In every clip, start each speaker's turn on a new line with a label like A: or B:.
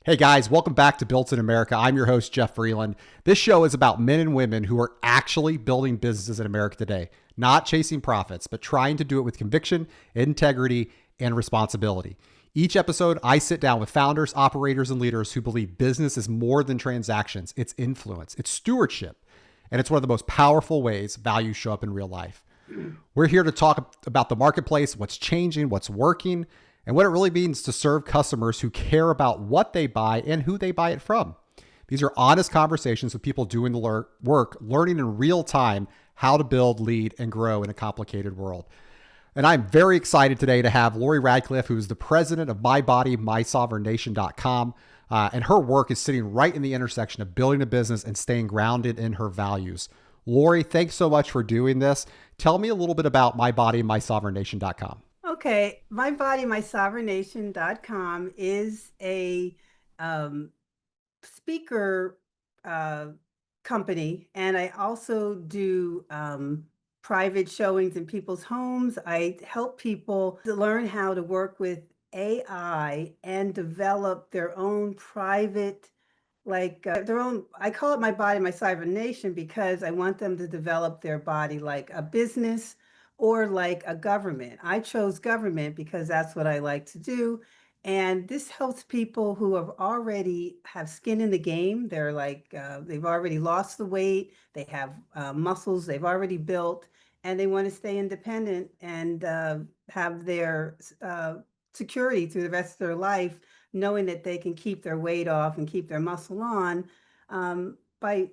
A: Hey guys, welcome back to Built in America. I'm your host, Jeff Vreeland. This show is about men and women who are actually building businesses in America today, not chasing profits, but trying to do it with conviction, integrity, and responsibility. Each episode, I sit down with founders, operators, and leaders who believe business is more than transactions. It's influence, it's stewardship, and it's one of the most powerful ways values show up in real life. We're here to talk about the marketplace, what's changing, what's working, and what it really means to serve customers who care about what they buy and who they buy it from. These are honest conversations with people doing the work, learning in real time how to build, lead, and grow in a complicated world. And I'm very excited today to have Lori Radcliffe, who's the president of MyBodyMyNation.com. And her work is sitting right in the intersection of building a business and staying grounded in her values. Lori, thanks so much for doing this. Tell me a little bit about MyBodyMySovereignnation.com.
B: Okay, MyBodyMySovereignnation.com is a um, speaker uh, company, and I also do private showings in people's homes. I help people to learn how to work with AI and develop their own private, their own. I call it My Body, My Cyber Nation because I want them to develop their body like a business or like a government. I chose government because that's what I like to do. And this helps people who have skin in the game. They've already lost the weight, they have muscles they've already built, and they want to stay independent and have their security through the rest of their life, knowing that they can keep their weight off and keep their muscle on by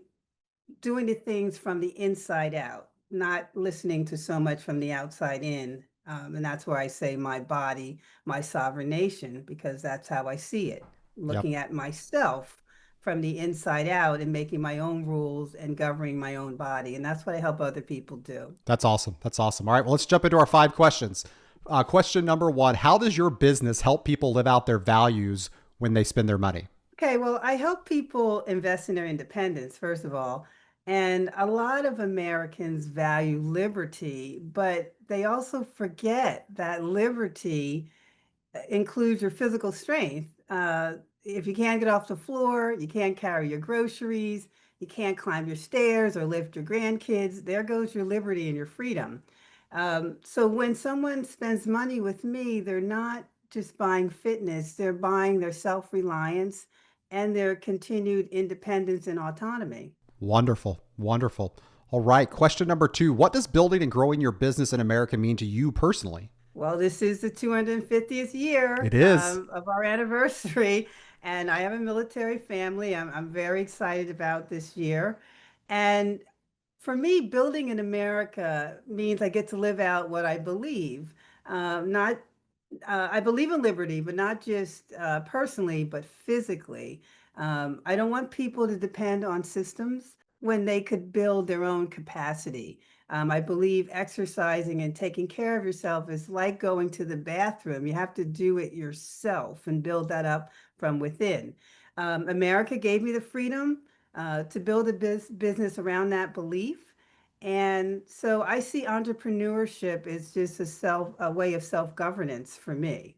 B: doing the things from the inside out, not listening to so much from the outside in. And that's where I say my body, my sovereign nation, because that's how I see it,
A: Yep.
B: looking at myself from the inside out and making my own rules and governing my own body. And that's what I help other people do.
A: That's awesome. That's awesome. All right, well, let's jump into our 5 questions. Question number one: how does your business help people live out their values when they spend their money?
B: Okay, well, I help people invest in their independence, first of all. And a lot of Americans value liberty, but they also forget that liberty includes your physical strength. If you can't get off the floor, you can't carry your groceries, you can't climb your stairs or lift your grandkids, there goes your liberty and your freedom. So when someone spends money with me, they're not just buying fitness, they're buying their self-reliance and their continued independence and autonomy.
A: Wonderful. Wonderful. All right. Question number two: what does building and growing your business in America mean to you personally?
B: Well, this is the 250th year
A: It is.
B: of our anniversary, and I have a military family. I'm very excited about this year. And for me, building in America means I get to live out what I believe. Not, I believe in liberty, but not just personally, but physically. I don't want people to depend on systems when they could build their own capacity. I believe exercising and taking care of yourself is like going to the bathroom. You have to do it yourself and build that up from within. America gave me the freedom to build a business around that belief. And so I see entrepreneurship as just a way of self-governance for me.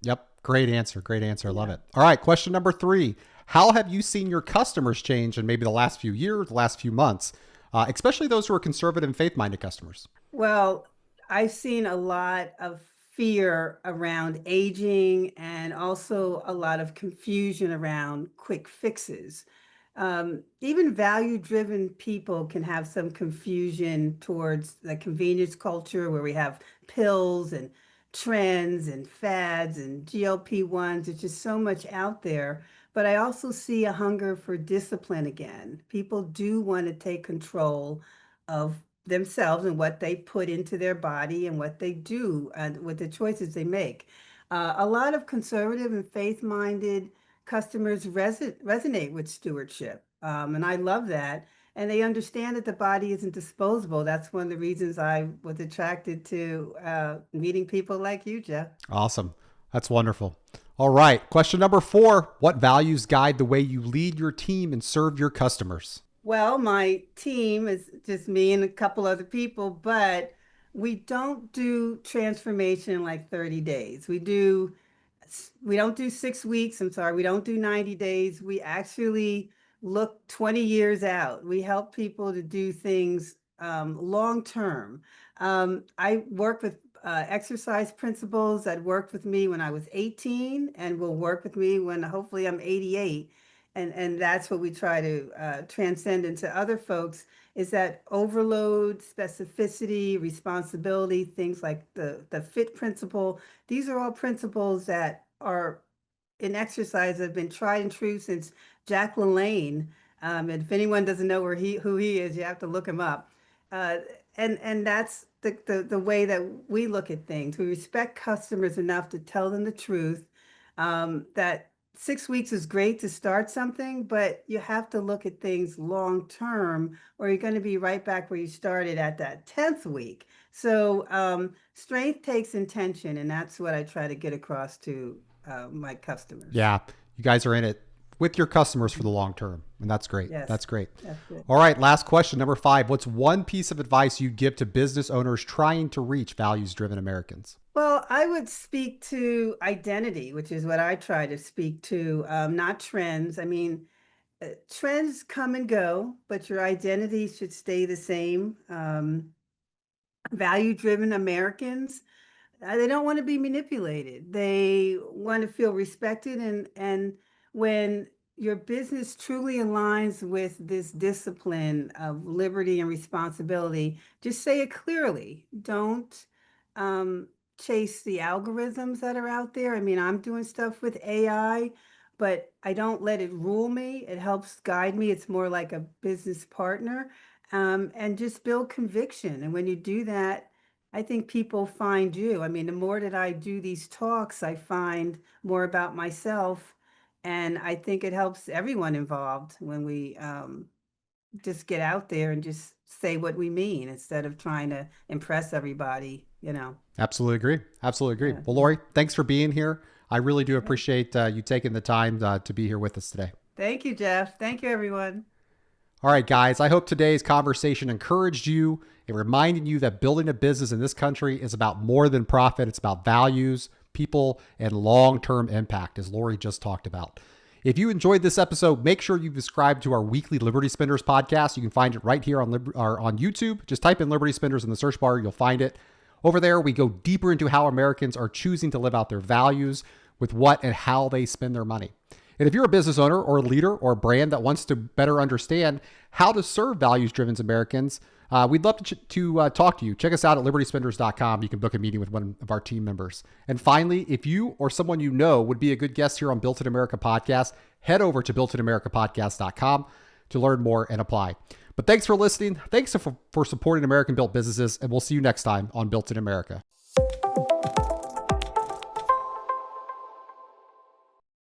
A: Yep. Great answer. Great answer. I love
B: Yeah.
A: it. All right. Question number three: how have you seen your customers change in maybe the last few years, the last few months, especially those who are conservative and faith minded customers?
B: Well, I've seen a lot of fear around aging and also a lot of confusion around quick fixes. Even value-driven people can have some confusion towards the convenience culture where we have pills and trends and fads and GLP-1s. There's just so much out there. But I also see a hunger for discipline again. People do want to take control of themselves and what they put into their body and what they do and with the choices they make. A lot of conservative and faith-minded customers resonate with stewardship, and I love that. And they understand that the body isn't disposable. That's one of the reasons I was attracted to meeting people like you, Jeff.
A: Awesome. That's wonderful. All right. Question number four: what values guide the way you lead your team and serve your customers?
B: Well, my team is just me and a couple other people, but we don't do transformation in like 30 days. We do we don't do 6 weeks. I'm sorry. We don't do 90 days. We actually look 20 years out. We help people to do things long term. I work with exercise principles that worked with me when I was 18 and will work with me when hopefully I'm 88. And that's what we try to transcend into other folks, is that overload, specificity, responsibility, things like the FIT principle. These are all principles that are in exercise have been tried and true since Jack LaLanne. And if anyone doesn't know who he is, you have to look him up. And that's the way that we look at things. We respect customers enough to tell them the truth. That 6 weeks is great to start something, but you have to look at things long term, or you're going to be right back where you started at that 10th week. So strength takes intention, and that's what I try to get across to my customers.
A: Yeah, you guys are in it with your customers for the long term, and that's great.
B: Yes,
A: that's great.
B: That's good.
A: All right, last question, number 5. What's one piece of advice you'd give to business owners trying to reach values-driven Americans?
B: Well, I would speak to identity, which is what I try to speak to, not trends. I mean, trends come and go, but your identity should stay the same. Value-driven Americans, they don't want to be manipulated. They want to feel respected. And when your business truly aligns with this discipline of liberty and responsibility, just say it clearly. Don't chase the algorithms that are out there. I mean, I'm doing stuff with AI, but I don't let it rule me. It helps guide me. It's more like a business partner. And just build conviction. And when you do that, I think people find you. I mean, the more that I do these talks, I find more about myself. And I think it helps everyone involved when we just get out there and just say what we mean instead of trying to impress everybody, you know.
A: Absolutely agree. Absolutely agree.
B: Yeah.
A: Well, Lori, thanks for being here. I really do appreciate you taking the time to be here with us today.
B: Thank you, Jeff. Thank you, everyone.
A: All right, guys, I hope today's conversation encouraged you and reminded you that building a business in this country is about more than profit. It's about values, people, and long-term impact, as Lori just talked about. If you enjoyed this episode, make sure you subscribe to our weekly Liberty Spenders podcast. You can find it right here on YouTube. Just type in Liberty Spenders in the search bar. You'll find it. Over there, we go deeper into how Americans are choosing to live out their values with what and how they spend their money. And if you're a business owner or a leader or a brand that wants to better understand how to serve values-driven Americans, we'd love to talk to you. Check us out at libertyspenders.com. You can book a meeting with one of our team members. And finally, if you or someone you know would be a good guest here on Built in America Podcast, head over to builtinamericapodcast.com to learn more and apply. But thanks for listening. Thanks for supporting American-built businesses, and we'll see you next time on Built in America.